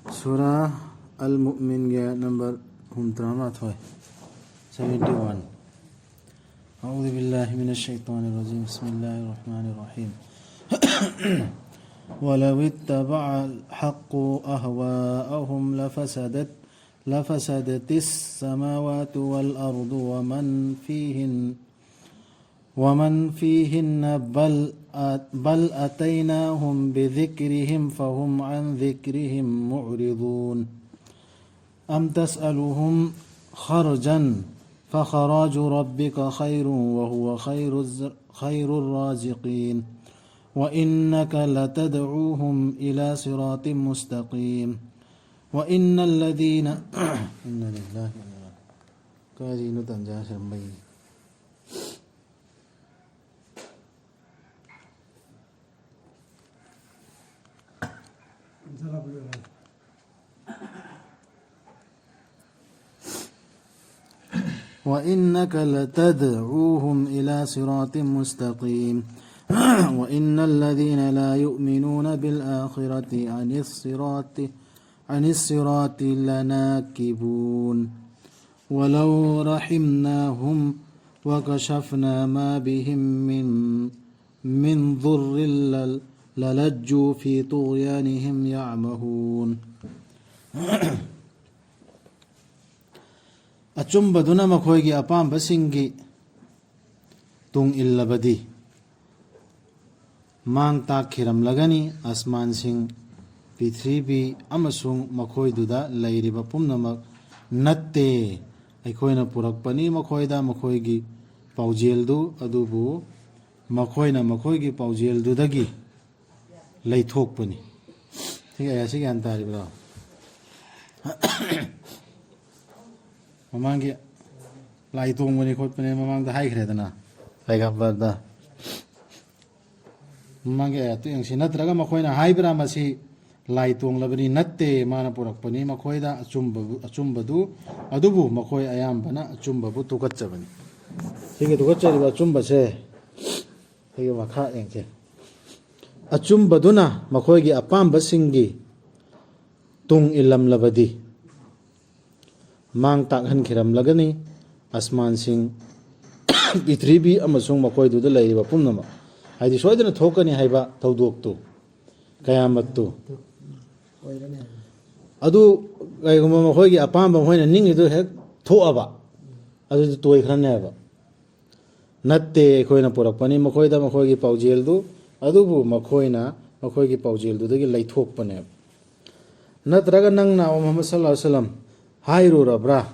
Surah Al-Mu'min ya number 71. أعوذ بالله من الشيطان الرجيم. بسم الله الرحمن الرحيم. ولو اتبع الحق أهواءهم لفسدت السماوات والأرض ومن فيهن بل أتيناهم بذكرهم فهم عن ذكرهم معرضون أم تسألهم خرجا فخراج ربك خير وهو خير الرازقين وإنك لتدعوهم إلى صراط مستقيم وإن الذين إن لله كازين تنجا شمبي وإنك لتدعوهم إلى صراط مستقيم وإن الذين لا يؤمنون بالآخرة عن الصراط لناكبون ولو رحمناهم وكشفنا ما بهم من ضر للجوا في طغيانهم يعمهون أچumbaduna makhoigi apambasingi tung illabadi mang takhiram lagani asman sing prithribi amasung makhoiduda leiriba pumnamak natte aikhoina purakpani makhoida makhoigi paujeldu adubu makhoina makhoigi paujeldu dagi leithokpani thik aya sig antari bra Mamangi lai tongmani khotpani mamangda haikredana laigambarda mamangi atu yangsi natraga makhoina haibra masi lai tonglabani natte mana purakpani makhoida achumbadu adubu makhoi ayambana achumbabu tukatchabani hige tukatchariba achumbase hige makha yangse achumbaduna makhoigi apambasingi tung ilamlabadi mang takhan khiram lagani asman sing prithribi amasung makoi du da leiba pumnama haidi soidana thokani haiba thaudok tu kayamat tu adu gaiguma makoi gi apamba hoina ningi du hek thoaba adu toy khranne ba natte khoina porakpani makoi da makoi gi paujel du adu bu makoi gi paujel du dagi leithok pane natraga nangna Muhammad sallallahu alaihi wasallam Hairu rabra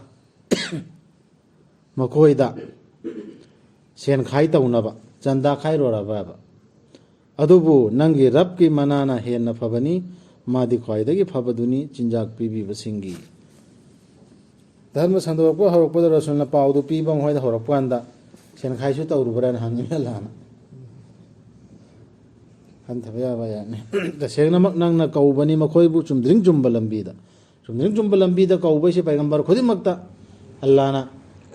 makhoida sen khai taunaba chanda khairo rababa adubu nangi rabki manana henna phabani madi khoidagi phabaduni chinjak pibi basingi dharma sandokko horokpada rasulna paudu pibang hoida horopanda sen khai su taurubran hangilana han thabya ba ya ne da segnamak nangna kaubani makhoibu chumdring chumbalambida Sumdring jumbalambi da kaubasi paigambar khodimakta Allahna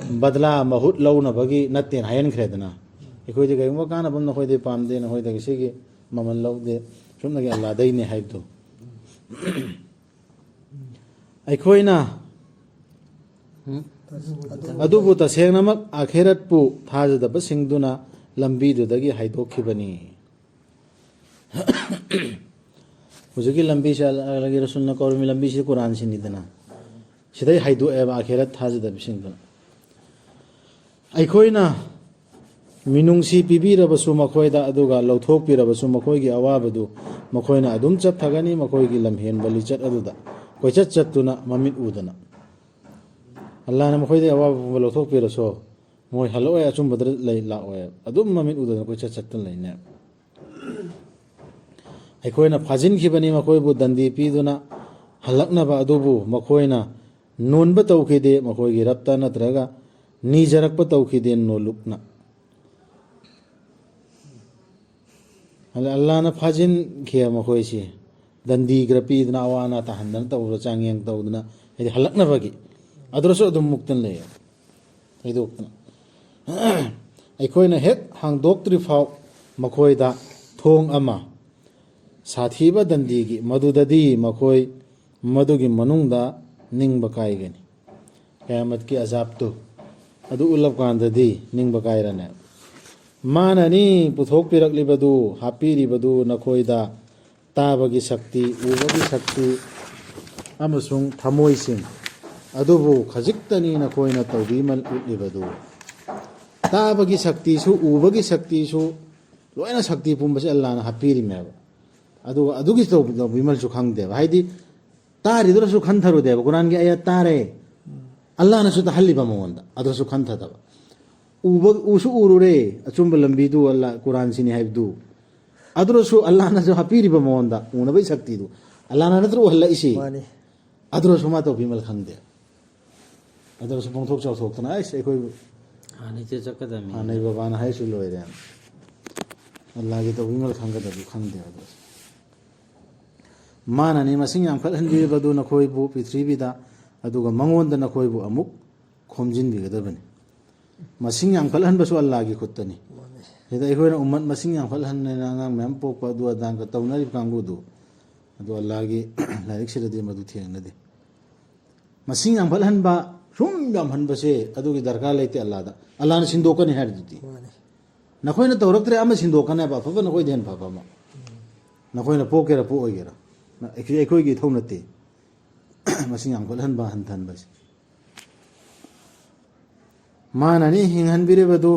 badla mahut launa bagi natten hayan khredana ikoi de gaima kana bamna khoi de pamde na hoi de sigi maman laude sumna ge Allah dai ne haibdo aikoina adubu ta sengnamak akhirat pu thajada ba singduna lambi du dagi haidokhibani Hujaki lambi se alagi rasulna kormi lambi se Quran sinidana sidai haidu eba akhirat thajada bisingdana aikhoina minungsi pibirabasu makhoida aduga lauthok pirabasu makhoigi awabadu makhoina adum chap thagani makhoigi lamhen bali chat aduda koichat chattuna mamit udana Allah na makhoide awabu lauthok piraso moi haloe achum badr lai laoe adum mamit udana koichat chattun laine aikoina phajin khibani makhoibu dandi piduna halaknaba adubu makhoina nonba tawkhide makhoigi rapta natraga nijarakpa tawkhide nolukna Allah na phajin khia makhoisi dandi grapidna awana tahandan tawra changyang tawduna edi halaknaba gi adroso adum muktan le aidokna aikoina hek hangdoktri phau makhoida thong ama साथीबा दंदी की मधुददी मखोई मदुगी मनुंगदा निंगबा कायगनी क़यामत की अजाब तो अदु उल्लब कांददी निंगबा कायरने माननी पुथोक पिरकलिबदु हापीरिबदु नखोयदा ताबगी शक्ति उबगी शक्ति अमसुंग थमोइसिंग अदुबु खजिक्तनी नखोयना तौबीमल उलिबदु ताबगी शक्ति सु उबगी शक्ति सु लोयना शक्ति पुंबसे अल्लाह ना हापीरि मेब अदुगी तौबीमल सु खंगदेब हाइदी तारिदुरसु खंथरुदेब कुरान की आयत तारे अल्लाह ना सु तहल्लिबा मोंदा अदुसु खंथदब उसु उरुरे अचुंब लंबीदु अल्लाह कुरान सिनी हाइबदु अदुरसु अल्लाह ना सु हापीरिबा मोंदा उनबई शक्ति दु अल्लाह ना नत्रु हल्ला इसी अदुरसु मा तौबीमल खंगदे अदुरसु पोंथोक चौथोकतना ऐसे कोई हानि से चकदमी हानि बाबाना हाइसु लोयरे अल्लाह की तौबीमल खंगदबु खंगदे अदुरसु माननी मसिंग याम खलहनबिबदु नखोयबु पृथ्वीदा अदुगा मंगोंद नखोयबु अमुक खोमजिनबिगदबनि मसिंग याम खलहनबसु अल्लाह की खुत्तनी हेदा इखोयना उम्मत मसिंग याम खलहनना अंगांग मैम पोकपा अदु अदांग तौनरि कांगुदु अदु अल्लाह की लाइक सिरदि मदु थेंगनदि मसिंग याम खलहनबा सुम याम हनबसे अदुगी दरकार लेते अल्लाह ना सिंदोकनि हारदुदि नखोयना तौरक्तरे अमा सिंदोकने बा फबा नखोय देन फबा मा नखोयना पोकेरा पो ओइगेरा अखोयगी थौनते मसिंग याम खलहनबा हनथनबसे माननी हिंहनबिरेबदु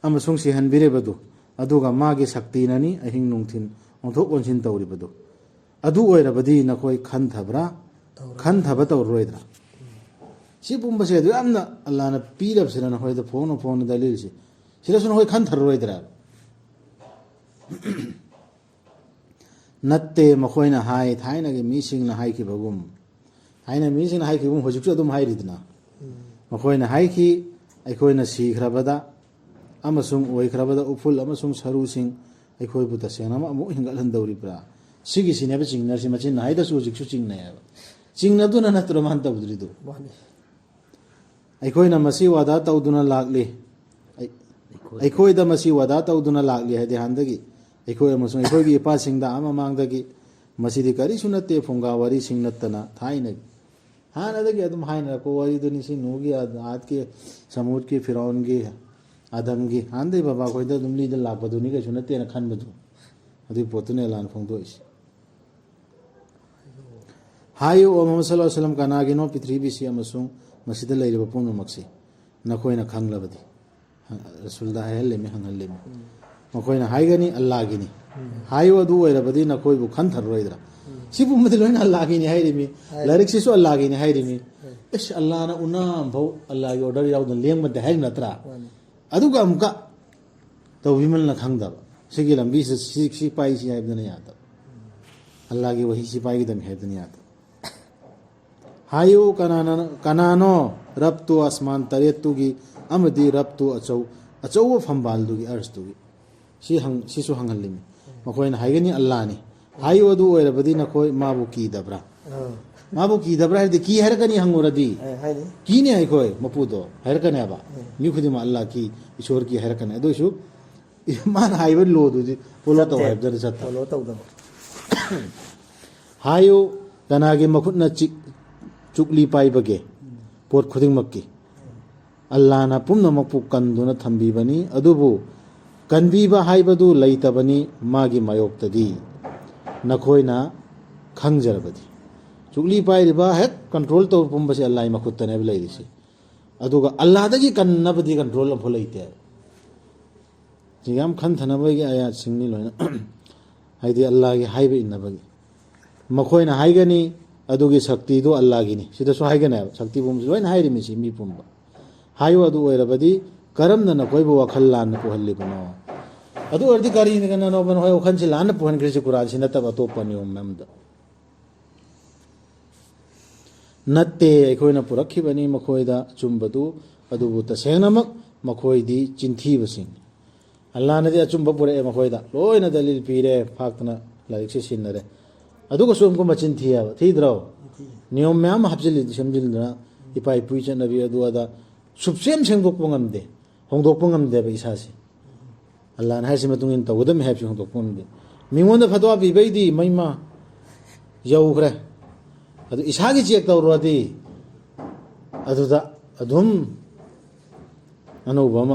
अमसुंग सिहनबिरेबदु अदुगा मागे शक्तिननी अहिंग नुंथिन ओंथोक ओंसिन तौरिबदु अदु ओइरबदि नखोय खनथबरा खनथबा तौरोइद्रा सि पुंबसे अदु यामना अल्लाह ना पीरबसिना नखोयदा फोन दलीलसि सिरसु नखोय खनथरोइद्रा नत्ते मखोयना हाय थाइनागे मीसिंगना हायखिबगुम हायना मीसिंगना हायखिबुम होजिकसु अदुम हायरिदना मखोयना हायखि अखोयना सीख्रबदा अमसुंग ओइख्रबदा उफुल अमसुंग सरुसिंग अखोयबु तसेंगना अमु हिंगलहनदौरिब्रा सिगी सिनेबा चिंगनरसि मचिन हायदसु होजिकसु चिंगनायबा चिंगनदुना नत्र मान तबद्रिदु अखोयना मसी वादा तौदुना लागले अखोयदा मसी वादा तौदुना लागले हायदे हांदगी अखोय अमसुंग अखोयगी इपासिंगदा अमा मांगदगी मसीदी करिसु नत्ते फुंगा वरी सिंग नत्तना थाइनगी हानदगी अदुम हाइनरको वरीदुनि सि नूगी आद के समुद्र के फिरौन के आदम की हांदे बाबा खोयदा दुम लीद लापदुनि कैसु नत्तेना खनबदु अदु पोतुने लान फोंदोइस हायो ओ मोहम्मद सल्लल्लाहु अलैहि वसल्लम कनागिनो पृथ्वीसी अमसुंग मसीदा लैरबा पुनमक्सी नखोयना खंगलबदि रसूलदा हायलेमे हंगलेमे मखोयना हायगनी अल्लाह गिनी हायो अदु ओइरबदि नखोयबु खनथरोइद्रा सिबु मदि लोइन अल्लाह गिनी हायरिमी लारिक सिसु अल्लाह गिनी हायरिमी इस अल्लाह ना उनाम भौ अल्लाह की ऑर्डर याउदन लेंगमदे हाय नत्रा अदुगा अमुका तौबीमलना खंगदबा सिगी लंबी सि पाइसि हायबदना यादा अल्लाह की वही सिपाही दम हायबदना यादा हायो कनानो रब्तु आसमान तरेतुगी अमदि रब्तु अचौ फंबालदुगी अर्स्तुगी सिसु हंगलिमी मखोयना हायगनी अल्लाह नि हायो अदु ओइरबदि नखोय माबु कीदब्रा माबु कीदब्रा हरदि की हरकनी हंगुरदि कीने आइखोय मपुदो हरकनेबा मी खुदिमा अल्लाह की ईश्वर की हरकने अदुसु मान हायबन लोदुदि पोलो तो हायबदर सत्ता पोलो तौदब हायो कनागे मखुतना चुकली पाइबगे पोट खुदिंगमक्की अल्लाह ना पुम्नमकपु कंदुना थंबीबनी अदुबु कनबीबा हायबदु लैतबनी मागी मायोक्तदी नखोयना खंगजरबदी चुगली पाइरिबा हेक कंट्रोल तो पुंबसे अल्लाह मखुत्तने लैरिसि अदुगा अल्लाह दगी कन्नबदी कंट्रोल अफो लैते जिगाम खनथनबगी आयात सिंगनि लोइना हाइदि अल्लाह की हाइबे इन्नबगी मखोयना हाइगनी अदुगी शक्ति दो अल्लाह गिनी सिदसु हाइगने शक्ति पुंबसे लोइना हाइरिमिसि मी पुंबा हायो अदु ओइरबदी करमना नखोयबु वखल लान पोहल्लिबनो अदु अर्दि करी निगना नोबन होय वखनसि लान पोहन क्रिसि कुरान सि नतब अतोप नियम मेमदा नत्ते अखोयना पुरखिबनी मखोयदा चुंबदु अदुबु तसेंगनमक मखोयदी चिंथीबसिंग अल्लाह नदि अचुंबा पुरे मखोयदा लोयना दलील पीरे फाक्तना लाइक से सिनरे अदुगा सोमको मचिन थिया थीद्रो नियम ma'am हबजिलि समजिलना इपाई पुइ चनबी अदुआदा सुबसेम सेंगदोकपो ngamde hongdokpo ngamde ba isasi Allah na haisi matungin tawdam haipsi hongdokpo ngamde mingonda fatwa bi baidi maima yaukhre अदु इसागी चेक तौरदी अदुदा अदुम अनुभव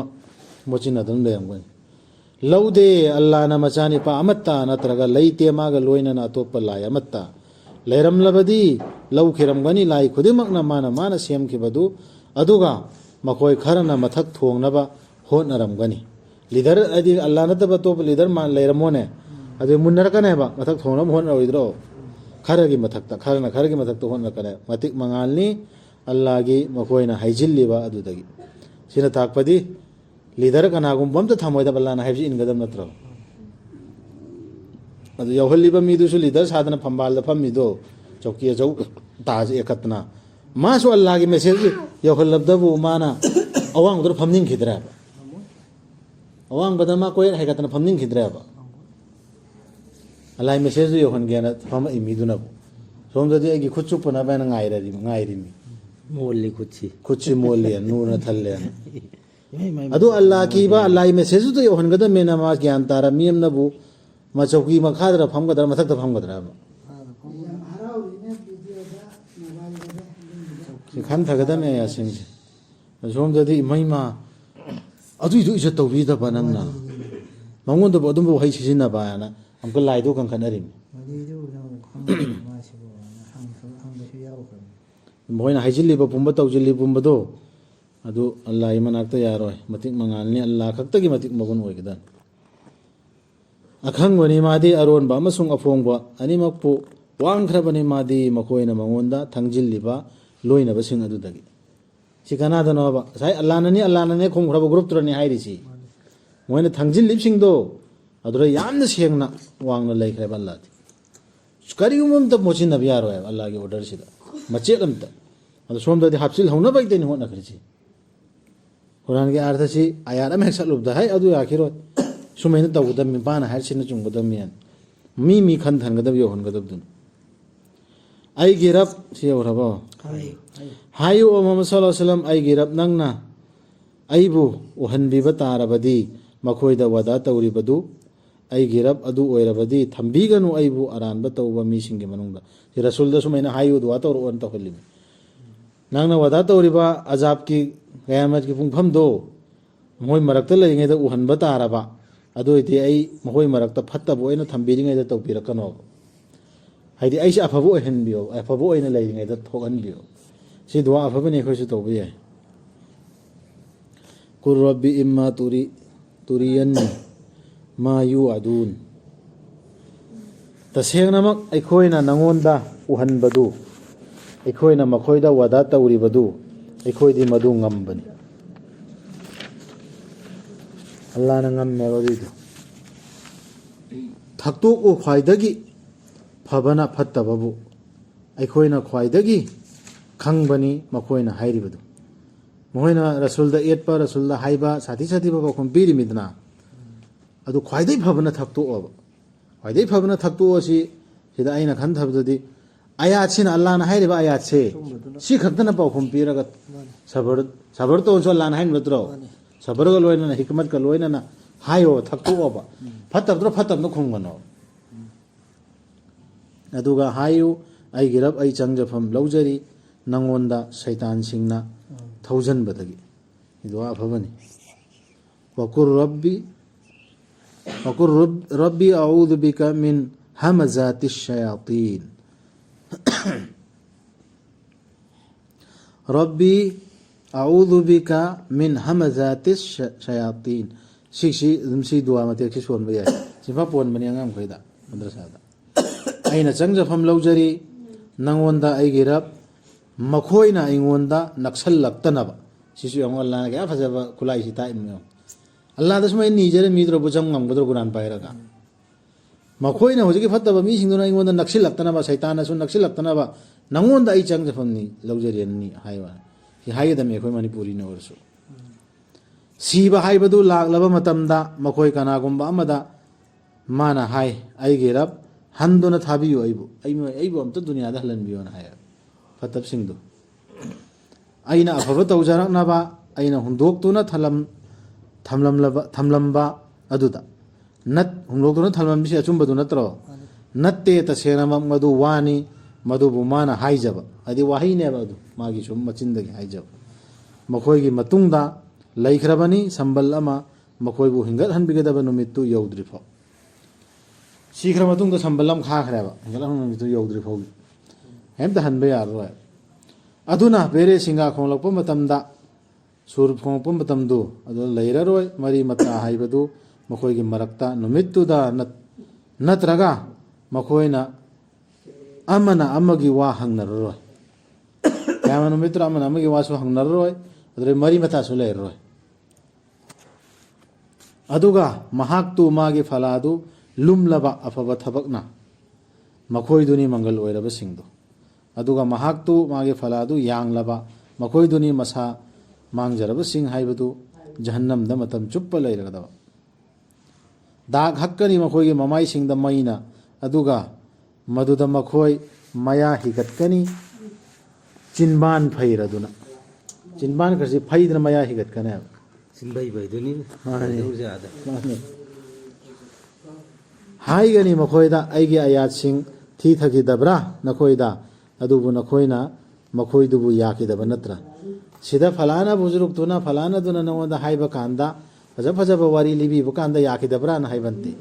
मोचिन अदुम लेमगन लौदे अल्लाह न मचानी पा अमत्ता नत्रगा लैते मागा लोइना ना अतोप्पा लाय अमत्ता लैरमलबदी लौखिरमगनी लाई खुदिमकना माना सेमखिबदु अदुगा मखोय खरना मथक थोंगनबा होनरमगनी लीडर अदि अल्लाह नतबा तोप लीडर मान लैरमोने अदु मुन्नरकनेबा मथक थोंगनब होनरओइद्रो खरगी मथकता खरगी मथकता होनरकने मतिक मंगालनी अल्लाह गी मखोयना हाइजिल्लिबा अदुदगी सिना ताकपदी लीडर कनागुम बमता थमोयदा बल्लाना हाइबि इनगदम नत्रो अदु यौहल्लिबा मीदुसु लीडर साधना फंबालदा फम्मिदो चौकी जौ ताज एकतना मासु अल्लाह गी मेसेज यौहल्लबदबु माना अवांग दर फमनिंग खिद्रा अवांग बदमा कोय हाइगतना फमनिंग खिद्राबा अल्लाह मेसेज यौहन गेना फम इमीदुनबु सोमददी एगी खुचुपना बायना ngairi मोली कुछ मोली नूर न थल्ले अदु अल्लाह की बा अल्लाह मेसेज तो यौहन गदा मेना मा ज्ञान तारा मियम नबु मचौकी मखादरा फमगदरा मथक फमगदरा खान थगदा मे यासिंग सोमददी महिमा अदु इज तौबीदा बनंगना मंगोन दो अदुम वही सिजिना बायाना हमको लाइदो कंखनरी मोइना हाइजिल्लिबा पुंबा तौजिल्लि पुंबदो अदु अल्लाह मनाक्ता यारोय मतिक मंगालनी अल्लाह खक्तगी मतिक मगुन ओइगदन अखंगवनी मादी अरोनबा अमसुंग अफोंगबा अनिमकपु वांखरबनी मादी मकोइना मंगोंदा थंगजिल्लिबा लोइनबा सिंग अदुदगी सिकनादनोबा साइ अल्लाह नने खोंखरबा ग्रुप तुरनी हाइरिसी मोइना थंगजिल्लिबसिंगदो अदुरा यामना सेंगना वांगना लैखरे बल्लादी करिगुमम त मोचिनबा यारोय अल्लाह की ऑर्डर सिदा मचेल अमता अदु सोमददी हापसिल हौना बाइतेनि होना खरिसी कुरान के अर्थ सी आयात में सलुबदा है अदु आखिरो सुमैन तौगदम मी बाना हारसिन चुंगदम मियन मी खन थनगदब यो हनगदब दुन आई गिरब से ओरबो हायो मोहम्मद सल्लल्लाहु अलैहि वसल्लम आई गिरब नंगना आइबु ओहनबिबा तारबदी मखोयदा वदा तौरिबदु आई गिरब अदु ओइरबदी थंबीगनु आइबु अरानबा तौबा मीसिंगे मनुंगदा से रसूलदा सुमैना हायो दुआ तौर ओन तौहलिमी नंगना वदा तौरिबा अजाब की क़यामत की पुंगफम दो मोय मरक्ता लैङैदा उहनबा तारबा अदुइदि आई मोय मरक्ता फत्तबो ओइना थंबीरिङैदा तौपिरकनो हाइदि आइसे अफबो ओहनबियो अफबो ओइना लैङैदा थोगनबियो सि दुआ अफबने खोइसु तौबि याय कुर रब्बी इम्मा तुरियन्नी मा युअदून तसेंगनमक अखोइना नंगोंदा उहनबदु अखोइना मखोइदा वदा तौरिबदु अखोइदि मदु ngambani अल्लाह न ngam मेरोदिदु थक्तो ओ ख्वाइदगी फबना फत्तबबु अखोइना ख्वाइदगी खंगबनी मखोइना हाइरिबदु मोइना रसूलदा एटपा रसूलदा हाइबा साथी साथी बाबा खम बिरिमिदना अदु ख्वाइदै फबना थक्तो अब ख्वाइदै फबना थक्तो असि सिदा आइना खन थबददी आयात सिन अल्लाह न हाइरिबा आयात से सि खक्तना पाउखम पिरगा सबर तो अल्लाह न हाइन नत्रो सबर ग लोइना हिकमत ग लोइना ना हायो थक्तो अब फत्तबनो खुंगनो अदुगा हायो आई गिरब आई चंगजफम लौजरी नंगोंदा शैतान सिंगना थौजन बदगी दुआ फबनी वकुर रब्बी अऊदु बिका मिन हमजातिश शयातीन रब्बी अऊदु बिका मिन हमजातिश शयातीन सी दुआ मते कि सोन बया सिफा पोन बनी अंगम खैदा मद्रसादा आइना चंगजफम लौजरी नंगोंदा आई गिरब मखोइना इंगोंदा नक्सल लक्तनबा सिसु यंग अल्लाह के फजबा खुलाई सिता इमयो अल्लाह दसमै निजरे मिद्रो बुजम ngam गुरान पायरगा मखोइना होजिके फत्तबा मी सिंगुना इंगोंदा नक्सल लक्तनबा शैतान सु नक्सल लक्तनबा नंगोंदा आई चंगजफमनी लौजरी अन्नी हायवा कि हायदमे खोइ मणिपुरी नवरसु सीबा हाइबदु लागलबा मतमदा मखोइ कनागुम्बा अमदा माना हाय आई गिरब हंदुना थाबियो आइबु अमत दुनियादा हलनबियो ना हाय फतब सिंधु आइना अफब तौजरकनबा आइना हुंदोक्तुना थमलम्बा अदुदा नत हुंदोक्तुना थमलम्बिसि अचुंबदु नत्रो नत्ते तसेनमक मदु वानी ꯃꯗꯨꯕꯨ ꯃꯥꯅ ꯍꯥꯏꯖꯕ ꯍꯥꯏꯗꯤ ꯋꯥꯍꯩꯅꯦꯕ ꯑꯗꯨ ꯃꯥꯒꯤ ꯁꯨꯝ ꯃꯆꯤꯟꯗꯒꯤ ꯍꯥꯏꯖꯕ ꯃꯈꯣꯏꯒꯤ ꯃꯇꯨꯡꯗ ꯂꯩꯈ꯭ꯔꯕꯅꯤ ꯁꯝꯕꯜ ꯑꯃ ꯃꯈꯣꯏꯕꯨ ꯍꯤꯡꯒꯠꯍꯟꯕꯤꯒꯗꯕ ꯅꯨꯃꯤꯠꯇꯨ ꯌꯧꯗ꯭ꯔꯤꯐꯥꯎ ꯁꯤꯈ꯭ꯔ ꯃꯇꯨꯡꯗ ꯁꯝꯕꯜ ꯑꯃ ꯈꯥꯈ꯭ꯔꯦꯕ ꯍꯤꯡꯒꯠꯍꯟꯕ ꯅꯨꯃꯤꯠꯇꯨ ꯌꯧꯗ꯭ꯔꯤꯐꯥꯎꯒꯤ ꯍꯦꯛꯇ ꯍꯟꯕ ꯌꯥꯔꯔꯣꯏ ꯑꯗꯨꯅ ꯄꯦꯔꯦ ꯁꯤꯡꯒꯥ ꯈꯣꯡꯂꯛꯄ ꯃꯇꯝꯗ ꯁꯨꯔ ꯈꯣꯡꯂꯛꯄ ꯃꯇꯝꯗꯨ ꯑꯗꯨ ꯂꯩꯔꯔꯣꯏ ꯃꯔꯤ ꯃꯇꯥ ꯍꯥꯏꯕꯗꯨ ꯃꯈꯣꯏꯒꯤ ꯃꯔꯛꯇ ꯅꯨꯃꯤꯠꯇꯨꯗ ꯅꯠꯇ꯭ꯔꯒ ꯃꯈꯣꯏꯅ ꯑꯃꯅ ꯑꯃꯒꯤ ꯋꯥ ꯍꯪꯅꯔꯔꯣꯏ ꯀꯌꯥꯝ ꯅꯨꯃꯤꯠꯇꯨꯗ ꯑꯃꯅ ꯑꯃꯒꯤ ꯋꯥꯁꯨ ꯍꯪꯅꯔꯔꯣꯏ ꯑꯗꯨꯗꯩ ꯃꯔꯤ ꯃꯇꯥꯁꯨ ꯂꯩꯔꯔꯣꯏ ꯑꯗꯨꯒ ꯃꯍꯥꯛꯇꯨ ꯃꯥꯒꯤ ꯐꯂꯥꯗꯨ ꯂꯨꯝꯂꯕ ꯑꯐꯕ ꯊꯕꯛꯅ ꯃꯈꯣꯏꯗꯨꯅꯤ ꯃꯪꯒꯜ ꯑꯣꯏꯔꯕꯁꯤꯡꯗꯣ ꯑꯗꯨꯒ ꯃꯍꯥꯛꯇꯨ ꯃꯥꯒꯤ ꯐꯂꯥꯗꯨ ꯌꯥꯡꯂꯕ ꯃꯈꯣꯏꯗꯨꯅꯤ ꯃꯁꯥ ꯃꯥꯡꯖꯔꯕꯁꯤꯡ ꯍꯥꯏꯕꯗꯨ ꯖꯍꯟꯅꯝꯗ ꯃꯇꯝ ꯆꯨꯞꯄ ꯂꯩꯔꯒꯗꯕ ꯗꯥꯛ ꯍꯛꯀꯅꯤ ꯃꯈꯣꯏꯒꯤ ꯃꯃꯥꯏꯁꯤꯡꯗ ꯃꯩꯅ ꯑꯗꯨꯒ ꯃꯗꯨꯗ ꯃꯈꯣꯏ ꯃꯌꯥ ꯍꯤꯒꯠꯀꯅꯤ ꯆꯤꯟꯕꯥꯟ ꯐꯩꯔꯗꯨꯅ ꯆꯤꯟꯕꯥꯟ ꯈꯔꯁꯤ ꯐꯩꯗꯅ ꯃꯌꯥ ꯍꯤꯒꯠꯀꯅꯤ ꯍꯥꯏꯕ ꯁꯤꯟꯕꯩ ꯕꯩꯗꯨꯅꯤ ꯌꯥꯗ ꯍꯥꯏꯒꯅꯤ ꯃꯈꯣꯏꯗ ꯑꯩꯒꯤ ꯑꯌꯥꯠꯁꯤꯡ ꯊꯤꯊꯈꯤꯗꯕ꯭ꯔꯥ ꯅꯈꯣꯏꯗ ꯑꯗꯨꯕꯨ ꯅꯈꯣꯏꯅ ꯃꯈꯣꯏꯗꯨꯕꯨ ꯌꯥꯈꯤꯗꯕ ꯅꯠꯇ꯭ꯔꯥ ꯁꯤꯗ ꯐꯂꯥꯅ ꯕꯨꯖꯨꯔꯨꯛꯇꯨꯅ ꯐꯂꯥꯅꯗꯨꯅ ꯅꯉꯣꯟꯗ ꯍꯥꯏꯕ ꯀꯥꯟꯗ ꯐꯖ ꯐꯖꯕ ꯋꯥꯔꯤ ꯂꯤꯕꯤꯕ ꯀꯥꯟꯗ ꯌꯥꯈꯤꯗꯕ꯭ꯔꯥꯅ ꯍꯥꯏꯕ ꯅꯠꯇꯦ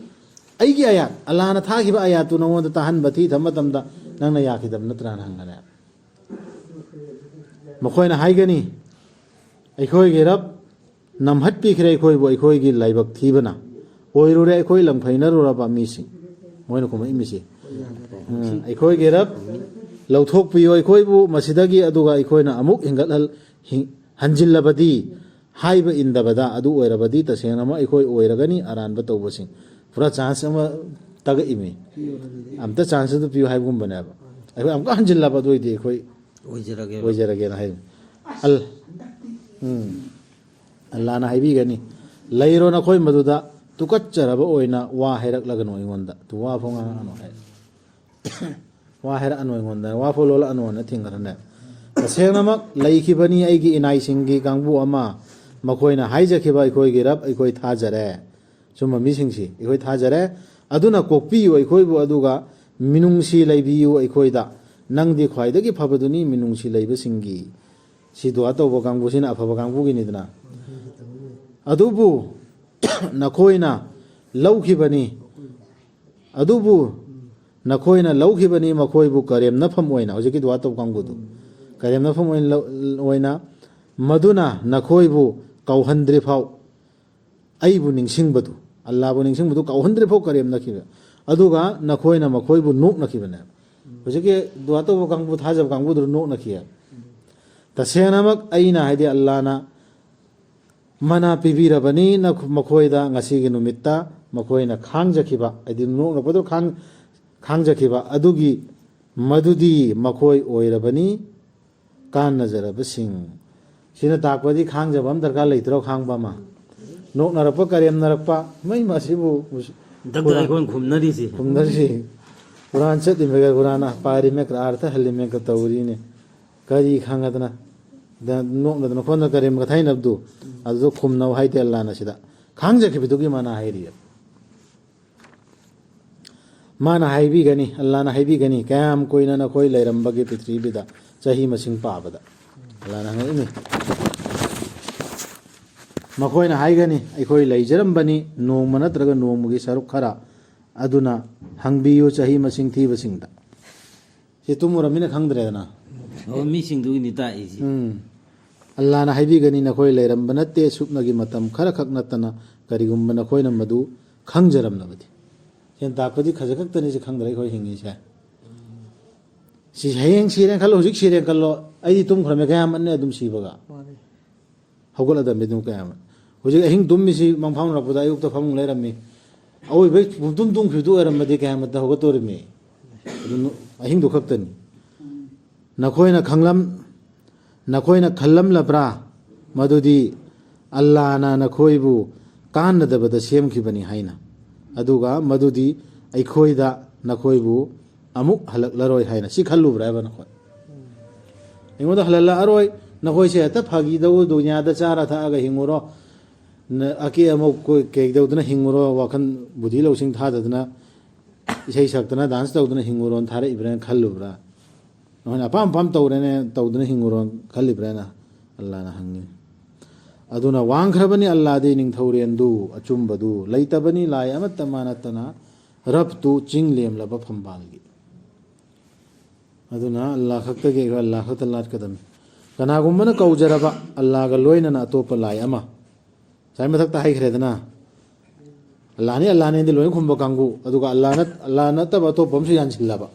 ꯑꯩꯒꯤ ꯑꯌꯥꯠ ꯑꯜꯂꯥꯍꯅ ꯊꯥꯈꯤꯕ ꯑꯌꯥꯠꯇꯨ ꯅꯉꯣꯟꯗ ꯇꯥꯍꯟꯕ ꯊꯤꯊꯕ ꯃꯇꯝꯗ ꯅꯪꯅ ꯌꯥꯈꯤꯗꯕ ꯅꯠꯇ꯭ꯔꯥꯅ ꯍꯪꯒꯅꯤ ꯃꯈꯣꯏꯅ ꯍꯥꯏꯒꯅꯤ ꯑꯩꯈꯣꯏꯒꯤ ꯔꯕ ꯅꯝꯍꯠꯄꯤꯈ꯭ꯔꯦ ꯑꯩꯈꯣꯏꯕꯨ ꯑꯩꯈꯣꯏꯒꯤ ꯂꯥꯏꯕꯛ ꯊꯤꯕꯅ ꯑꯣꯏꯔꯨꯔꯦ ꯑꯩꯈꯣই ꯂꯝꯐꯩꯅꯔꯨꯔꯕ ꯃꯤꯁꯤꯡ ꯃꯣꯏꯅ ꯈꯨꯝꯃꯛꯏ ꯃꯤꯁꯤ ꯑꯩꯈꯣꯏꯒꯤ ꯔꯕ ꯂꯧꯊꯣꯛꯄꯤꯌꯣ ꯑꯩꯈꯣꯏꯕꯨ ꯃꯁꯤꯗꯒꯤ ꯑꯗꯨꯒ ꯑꯩꯈꯣꯏꯅ ꯑꯃꯨꯛ ꯍꯟꯖꯤꯜꯂꯕꯗꯤ ꯍꯥꯏꯕ ꯏꯟꯗꯕꯗ ꯑꯗꯨ ꯑꯣꯏꯔꯕꯗꯤ ꯇꯁꯦꯡꯅ ꯑꯃ ꯑꯩꯈꯣꯏ ꯑꯣꯏꯔꯒꯅꯤ ꯑꯔꯥꯟꯕ ꯇꯧꯕꯁꯤꯡ ꯄꯨꯔꯥ ꯆꯥꯟꯁ ꯑꯃ ꯇꯥꯛꯏꯃꯤ ꯑꯝꯇ ꯆꯥꯟꯁ ꯑꯗꯨ ꯄꯤꯌꯨ ꯍꯥꯏꯕꯒꯨꯝꯕꯅꯦꯕ ꯑꯩꯈꯣꯏ ꯑꯃꯨꯛꯀ ꯍꯟꯖꯤꯜꯂꯕ ꯑꯗꯨ ꯑꯣꯏꯗꯤ ꯑꯩꯈꯣꯏ ꯑꯣꯏꯖꯔꯒꯦꯅ ꯍꯥꯏꯕ ꯑꯜꯂꯥꯍꯅ ꯍꯥꯏꯕꯤꯒꯅꯤ ꯂꯩꯔꯣ ꯅꯈꯣꯏ ꯃꯗꯨꯗ ꯇꯨꯀꯠꯆꯔꯕ ꯑꯣꯏꯅ ꯋꯥ ꯍꯥꯏꯔꯛꯂꯒꯅꯨ ꯑꯩꯉꯣꯟꯗ ꯋꯥꯐꯥꯎ ꯉꯥꯡꯉꯛꯑꯅꯨ ꯍꯥꯏ ꯋꯥ ꯍꯥꯏꯔꯛꯑꯅꯨ ꯑꯩꯉꯣꯟꯗ ꯋꯥꯐꯥꯎ ꯂꯣꯜꯂꯛꯑꯅꯨꯅ ꯊꯤꯡꯈ꯭ꯔꯅꯦ ꯇꯁꯦꯡꯅꯃꯛ ꯂꯩꯈꯤꯕꯅꯤ ꯑꯩꯒꯤ ꯏꯅꯥꯏꯁꯤꯡꯒꯤ ꯀꯥꯡꯕꯨ ꯑꯃ ꯃꯈꯣꯏꯅ ꯍꯥꯏꯖꯈꯤꯕ ꯑꯩꯈꯣꯏꯒꯤ ꯔꯕ ꯑꯩꯈꯣই ꯊꯥꯖꯔꯦ ꯁꯨꯝꯕ ꯃꯤꯁꯤꯡꯁꯤ ꯑꯩꯈꯣꯏ ꯊꯥꯖꯔꯦ ꯑꯗꯨꯅ ꯀꯣꯛꯄꯤꯌꯨ ꯑꯩꯈꯣꯏꯕꯨ ꯑꯗꯨꯒ ꯃꯤꯅꯨꯡꯁꯤ ꯂꯩꯕꯤꯌꯨ ꯑꯩꯈꯣꯏꯗ ꯅꯪꯗꯤ ꯈ꯭ꯋꯥꯏꯗꯒꯤ ꯐꯕꯗꯨꯅꯤ ꯃꯤꯅꯨꯡꯁꯤ ꯂꯩꯕꯁꯤꯡꯒꯤ ꯁꯤ ꯗꯨआ ꯇꯧꯕ ꯀꯥꯡꯕꯨꯁꯤꯅ ꯑꯐꯕ ꯀꯥꯡꯕꯨꯒꯤꯅꯤꯗꯅ ꯑꯗꯨꯕꯨ ꯅꯈꯣꯏꯅ ꯂꯧꯈꯤꯕꯅꯤ ꯃꯈꯣꯏꯕꯨ ꯀꯔꯦꯝꯅꯐꯝ ꯑꯣꯏꯅ ꯍꯧꯖꯤꯛꯀꯤ ꯗꯨआ ꯇꯧꯕ ꯀꯥꯡꯕꯨꯗꯨ ꯀꯔꯦꯝꯅꯐꯝ ꯑꯣꯏꯅ ꯃꯗꯨꯅ ꯅꯈꯣꯏꯕꯨ ꯀꯥꯎꯍꯟꯗ꯭ꯔꯤꯐꯥꯎ ꯑꯩꯕꯨ ꯅꯤꯡꯁꯤꯡꯕꯗꯨ ꯑꯜꯂꯥꯍꯕꯨ ꯅꯤꯡꯁꯤꯡꯕꯗꯨ ꯀꯥꯎꯍꯟꯗ꯭ꯔꯤꯐꯥꯎ ꯀꯔꯦꯝꯅꯈꯤꯕ ꯑꯗꯨꯒ ꯅꯈꯣꯏꯅ ꯃꯈꯣꯏꯕꯨ ꯅꯣꯛꯅꯈꯤꯕꯅꯦ ꯍꯧꯖꯤꯛꯀꯤ ꯗꯨआ ꯇꯧꯕ ꯀꯥꯡꯕꯨ ꯊꯥꯖꯕ ꯀꯥꯡꯕꯨꯗꯨ ꯅꯣꯛꯅꯈꯤ ꯇꯁꯦꯡꯅꯃꯛ ꯑꯩꯅ ꯍꯥꯏꯗꯤ ꯑꯜꯂꯥꯍꯅ ꯃꯅꯥ ꯄꯤꯕꯤꯔꯕꯅꯤ ꯃꯈꯣꯏꯗ ꯉꯁꯤꯒꯤ ꯅꯨꯃꯤꯠꯇ ꯃꯈꯣꯏꯅ ꯈꯥꯡꯖꯈꯤꯕ ꯍꯥꯏꯗꯤ ꯅꯣꯛꯅꯕꯗꯨ ꯈꯥꯡꯖꯈꯤꯕ ꯑꯗꯨꯒꯤ ꯃꯗꯨꯗꯤ ꯃꯈꯣꯏ ꯑꯣꯏꯔꯕꯅꯤ ꯀꯥꯟꯅꯖꯔꯕꯁꯤꯡ ꯁꯤꯅ ꯇꯥꯛꯄꯗꯤ ꯈꯥꯡꯖꯕ ꯑꯃ ꯗꯔꯀꯥꯔ ꯂꯩꯇ꯭ꯔꯣ ꯈꯥꯡꯕ ꯑꯃ ꯅꯣꯛꯅꯔꯛꯄ ꯀꯔꯦꯝꯅꯔꯛꯄ ꯃꯩ ꯃꯁꯤꯕꯨ ꯈꯨꯝꯅꯔꯤꯁꯤ ꯀꯨꯔꯥꯟ ꯆꯠꯂꯤꯃꯦꯒ ꯀꯨꯔꯥꯟ ꯄꯥꯔꯤꯃꯦꯒ ꯑꯥꯔꯊ ꯍꯜꯂꯤꯃꯦꯒ ꯇꯧꯔꯤꯅꯦ ꯀꯔꯤ ꯈꯪꯉꯗꯅ ꯅꯣꯛꯅꯗꯅ ꯈꯣꯠꯅ ꯀꯔꯦꯝꯒ ꯊꯩꯅꯕꯗꯨ ꯑꯗꯨꯗꯣ ꯈꯨꯝꯅꯧ ꯍꯥꯏꯗꯦ ꯑꯜꯂꯥꯍꯅ ꯁꯤꯗ ꯈꯥꯡꯖꯈꯤꯕꯗꯨꯒꯤ ꯃꯥꯅ ꯍꯥꯏꯔꯤꯌꯦ ꯃꯥꯅ ꯍꯥꯏꯕꯤꯒꯅꯤ ꯑꯜꯂꯥꯍꯅ ꯍꯥꯏꯕꯤꯒꯅꯤ ꯀꯌꯥꯝ ꯀꯨꯏꯅ ꯅꯈꯣꯏ ꯂꯩꯔꯝꯕꯒꯤ ꯄ꯭ꯔꯤꯊꯤꯕꯤꯗ ꯆꯍꯤ ꯃꯁꯤꯡ ꯄꯥꯕꯗ ꯑꯜꯂꯥꯍꯅ ꯍꯪꯉꯛꯏꯅꯤ ꯃꯈꯣꯏꯅ ꯍꯥꯏꯒꯅꯤ ꯑꯩꯈꯣꯏ ꯂꯩꯖꯔꯝꯕꯅꯤ ꯅꯣꯡꯃ ꯅꯠꯇ꯭ꯔꯒ ꯅꯣꯡꯃꯒꯤ ꯁꯔꯨꯛ ꯈꯔ ꯑꯗꯨꯅ ꯍꯪꯕꯤꯌꯨ ꯆꯍꯤ ꯃꯁꯤꯡ ꯊꯤꯕꯁꯤꯡꯗ ꯁꯤ ꯇꯨꯝꯃꯨꯔꯝꯃꯤꯅ ꯈꯪꯗ꯭ꯔꯦꯗꯅ ꯃꯤꯁꯤꯡꯗꯨꯒꯤꯅꯤ ꯇꯥꯛꯏꯁꯤ ꯑꯜꯂꯥꯍꯅ ꯍꯥꯏꯕꯤꯒꯅꯤ ꯅꯈꯣꯏ ꯂꯩꯔꯝꯕ ꯅꯠꯇꯦ ꯁꯨꯞꯅꯒꯤ ꯃꯇꯝ ꯈꯔꯈꯛ ꯅꯠꯇꯅ ꯀꯔꯤꯒꯨꯝꯕ ꯅꯈꯣꯏꯅ ꯃꯗꯨ ꯈꯪꯖꯔꯝꯂꯕꯗꯤ ꯁꯦꯟ ꯇꯥꯛꯄꯗꯤ ꯈꯖꯤꯛ ꯈꯛꯇꯅꯤ ꯁꯤ ꯈꯪꯗ꯭ꯔꯦ ꯑꯩꯈꯣꯏ ꯍꯤꯡꯉꯤꯁꯦ ꯁꯤ ꯍꯌꯦꯡ ꯁꯤꯔꯦ ꯈꯜꯂꯣ ꯍꯧꯖꯤꯛ ꯁꯤꯔꯦ ꯈꯜꯂꯣ ꯑꯩꯗꯤ ꯇꯨꯝꯈ꯭ꯔꯃꯦ ꯀꯌꯥꯃꯠꯅꯦ ꯑꯗꯨꯝ ꯁꯤꯕꯒ ꯍꯧꯒꯠꯂꯗꯕꯅꯤ ꯑꯗꯨꯝ ꯀꯌꯥꯃꯠ ꯍꯧꯖꯤꯛ ꯑꯍꯤꯡ ꯇꯨꯝꯃꯤꯁꯤ ꯃꯪꯐꯥꯎꯅꯔꯛꯄꯗ ꯑꯌꯨꯛꯇ ꯐꯃꯨꯡ ꯂꯩꯔꯝꯃꯤ ꯑꯋꯣꯏꯕꯩ ꯄꯨꯡꯇꯨꯝ ꯇꯨꯝꯈꯤꯕꯗꯨ ꯑꯣꯏꯔꯝꯃꯗꯤ ꯀꯌꯥꯃꯠꯇ ꯍꯧꯒꯠꯇꯣꯔꯤꯃꯤ ꯑꯗꯨ ꯑꯍꯤꯡꯗꯨ ꯈꯛꯇꯅꯤ ꯅꯈꯣꯏꯅ ꯈꯜꯂꯝꯂꯕ꯭ꯔꯥ ꯃꯗꯨꯗꯤ ꯑꯜꯂꯥꯍꯅ ꯅꯈꯣꯏꯕꯨ ꯀꯥꯟꯅꯗꯕꯗ ꯁꯦꯝꯈꯤꯕꯅꯤ ꯍꯥꯏꯅ ꯑꯗꯨꯒ ꯃꯗꯨꯗꯤ ꯑꯩꯈꯣꯏꯗ ꯅꯈꯣꯏꯕꯨ ꯑꯃꯨꯛ ꯍꯜꯂꯛꯂꯔꯣꯏ ꯍꯥꯏꯅ ꯁꯤ ꯈꯜꯂꯨꯕ꯭ꯔꯥ ꯍꯥꯏꯕ ꯅꯈꯣꯏ ꯑꯩꯉꯣꯟꯗ ꯍꯜꯂꯛꯑꯔꯣꯏ ꯅꯈꯣꯏꯁꯦ ꯍꯦꯛꯇ ꯐꯥꯒꯤꯗꯧ ꯗꯨꯅꯤꯌꯥꯗ ꯆꯥꯔ ꯊꯛꯑꯒ ꯍꯤꯡꯉꯨꯔꯣ ꯑꯀꯦ ꯑꯃꯧ ꯀꯩꯗꯧꯗꯅ ꯍꯤꯡꯉꯨꯔꯣ ꯋꯥꯈꯜ ꯕꯨꯙꯤ ꯂꯧꯁꯤꯡ ꯊꯥꯗꯗꯅ ꯏꯁꯩ ꯁꯛꯇꯅ ꯗꯥꯟꯁ ꯇꯧꯗꯅ ꯍꯤꯡꯉꯨꯔꯣꯅ ꯊꯥꯔꯛꯏꯕ꯭ꯔꯥꯅ ꯈꯜꯂꯨꯕ꯭ꯔꯥ ꯅꯈꯣꯏꯅ ꯑꯄꯥꯝ ꯑꯄꯥꯝ ꯇꯧꯔꯦꯅꯦ ꯇꯧꯗꯨꯅ ꯍꯤꯡꯉꯨꯔꯣ ꯈꯜꯂꯤꯕ꯭ꯔꯥꯅ ꯑꯜꯂꯥꯍꯅ ꯍꯪꯉꯤ ꯑꯗꯨꯅ ꯋꯥꯡꯈ꯭ꯔꯕꯅꯤ ꯑꯜꯂꯥꯗꯤ ꯅꯤꯡꯊꯧꯔꯦꯟꯗꯨ ꯑꯆꯨꯝꯕꯗꯨ ꯂꯩꯇꯕꯅꯤ ꯂꯥꯏ ꯑꯃꯠꯇ ꯃꯥ ꯅꯠꯇꯅ ꯔꯕꯇꯨ ꯆꯤꯡ ꯂꯦꯝꯂꯕ ꯐꯝꯕꯥꯜꯒꯤ ꯑꯗꯨꯅ ꯑꯜꯂꯥ ꯈꯛꯇꯒꯤ ꯑꯩꯈꯣꯏ ꯑꯜꯂꯥ ꯈꯛꯇ ꯂꯥꯠꯀꯗꯕꯅꯤ ꯀꯅꯥꯒꯨꯝꯕꯅ ꯀꯧꯖꯔꯕ ꯑꯜꯂꯥꯒ ꯂꯣꯏꯅꯅ ꯑꯇꯣꯞꯄ ꯂꯥꯏ ꯑꯃ ꯉꯁꯥꯏ ꯃꯊꯛꯇ ꯍꯥꯏꯈ꯭ꯔꯦꯗꯅ ꯑꯜꯂꯥꯅꯦꯗꯤ ꯂꯣꯏꯅ ꯈꯨꯝꯕ ꯀꯥꯡꯕꯨ ꯑꯗꯨꯒ ꯑꯜꯂꯥ ꯅꯠꯇꯕ ꯑꯇꯣꯞꯄ ꯑꯃꯁꯨ ꯌꯥꯟꯁꯤꯜꯂꯕ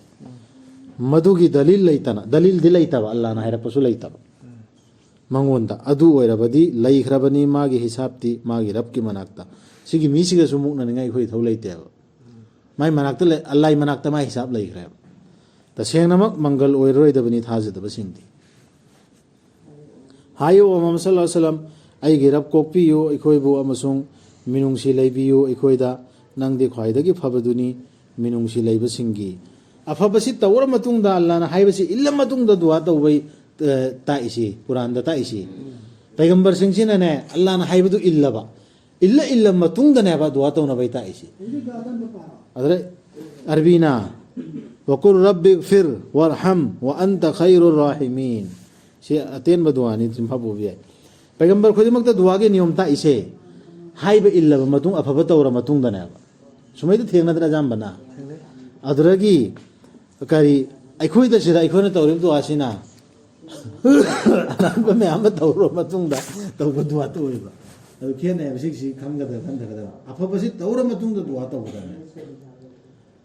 ꯃꯗꯨꯒꯤ ꯗꯂꯤꯜ ꯂꯩꯇꯅ ꯗꯂꯤꯜꯗꯤ ꯂꯩꯇꯕ ꯑꯜꯂꯥꯅ ꯍꯥꯏꯔꯛꯄꯁꯨ ꯂꯩꯇꯕ ꯃꯉꯣꯟꯗ ꯑꯗꯨ ꯑꯣꯏꯔꯕꯗꯤ ꯂꯩꯈ꯭ꯔꯕꯅꯤ ꯃꯥꯒꯤ ꯍꯤसाꯕꯇꯤ ꯃꯥꯒꯤ ꯔꯕꯀꯤ ꯃꯅꯥꯛꯇ ꯁꯤꯒꯤ ꯃꯤꯁꯤꯒꯁꯨ ꯃꯨꯛꯅꯅꯤꯡꯉꯥꯏ ꯑꯩꯈꯣꯏ ꯏꯊꯧ ꯂꯩꯇꯦꯕ ꯃꯥꯏ ꯃꯅꯥꯛꯇ ꯑꯜꯂꯥꯍ ꯃꯅꯥꯛꯇ ꯃꯥꯏ ꯍꯤसाब ꯂꯩꯈ꯭ꯔꯦꯕ ꯇꯁꯦꯡꯅꯃꯛ ꯃꯪꯒꯜ ꯑꯣꯏꯔꯔꯣꯏꯗꯕꯅꯤ ꯊꯥꯖꯗꯕꯁꯤꯡꯗꯤ ꯍꯥꯏꯌꯣ ꯃꯨꯍꯝꯃꯗ ꯁꯜꯂꯜꯂꯥꯍꯨ ꯑꯂꯩꯍꯤ ꯋꯁꯜꯂꯝ ꯑꯩꯒꯤ ꯔꯕ ꯀꯣꯛꯄꯤꯌꯨ ꯑꯩꯈꯣꯏꯕꯨ ꯑꯃꯁꯨꯡ ꯃꯤꯅꯨꯡꯁꯤ ꯂꯩꯕꯤꯌꯨ ꯑꯩꯈꯣꯏꯗ ꯅꯪꯗꯤ ꯈ꯭ꯋꯥꯏꯗꯒꯤ ꯐꯕꯗꯨꯅꯤ ꯃꯤꯅꯨꯡꯁꯤ ꯂꯩꯕꯁꯤꯡꯒꯤ ꯑꯐꯕꯁꯤ ꯇꯧꯔ ꯃꯇꯨꯡꯗ ꯑꯜꯂꯥꯍꯅ ꯍꯥꯏꯕꯁꯤ ꯏꯜꯂ ꯃꯇꯨꯡꯗ ꯗꯨआ ꯇꯧꯕꯩ ꯇꯥꯛꯏꯁꯤ ꯀꯨꯔꯥꯟꯗ ꯇꯥꯛꯏꯁꯤ ꯄꯩꯒꯝꯕꯔꯁꯤꯡꯁꯤꯅꯅꯦ ꯑꯜꯂꯥꯍꯅ ꯍꯥꯏꯕꯗꯨ ꯏꯜꯂ ꯃꯇꯨꯡꯗꯅꯦꯕ ꯗꯨआ ꯇꯧꯅꯕꯩ ꯇꯥꯛꯏꯁꯤ ꯑꯗꯨꯗ ꯑꯔꯕꯤꯅ وقل رب اغفر وارحم وانت خير الراحمين ꯁꯤ ꯑꯇꯦꯟꯕ ꯗꯨआꯅꯤ ꯆꯤꯡꯐꯥꯄꯨꯕ ꯌꯥꯏ ꯄꯩꯒꯝꯕꯔ ꯈꯨꯗꯤꯡꯃꯛꯇ ꯗꯨआꯒꯤ ꯅꯤꯌꯣꯝ ꯇꯥꯛꯏꯁꯦ ꯍꯥꯏꯕ ꯏꯜꯂꯕ ꯃꯇꯨꯡ ꯑꯐꯕ ꯇꯧꯔ ꯃꯇꯨꯡꯗꯅꯦꯕ ꯁꯨꯃꯥꯏꯅ ꯊꯦꯡꯅꯗ꯭ꯔꯥ ꯑꯌꯥꯝꯕꯅ ꯑꯗꯨꯗꯒꯤ ꯀꯔꯤ ꯑꯩꯈꯣꯏꯗ ꯁꯤꯗ ꯑꯩꯈꯣꯏꯅ ꯇꯧꯔꯤꯕ ꯗꯨआꯁꯤꯅ ꯑꯔꯥꯟꯕ ꯃꯌꯥꯝ ꯑꯃ ꯇꯧꯔꯕ ꯃꯇꯨꯡꯗ ꯇꯧꯕ ꯗꯨआ ꯑꯣꯏꯕ ꯑꯗꯨ ꯈꯦꯠꯅꯩꯕ ꯁꯤꯁꯤ ꯈꯪꯒꯗꯕ ꯑꯐꯕꯁꯤ ꯇꯧꯔ ꯃꯇꯨꯡꯗ ꯗꯨआ ꯇꯧꯒꯗꯕꯅꯤ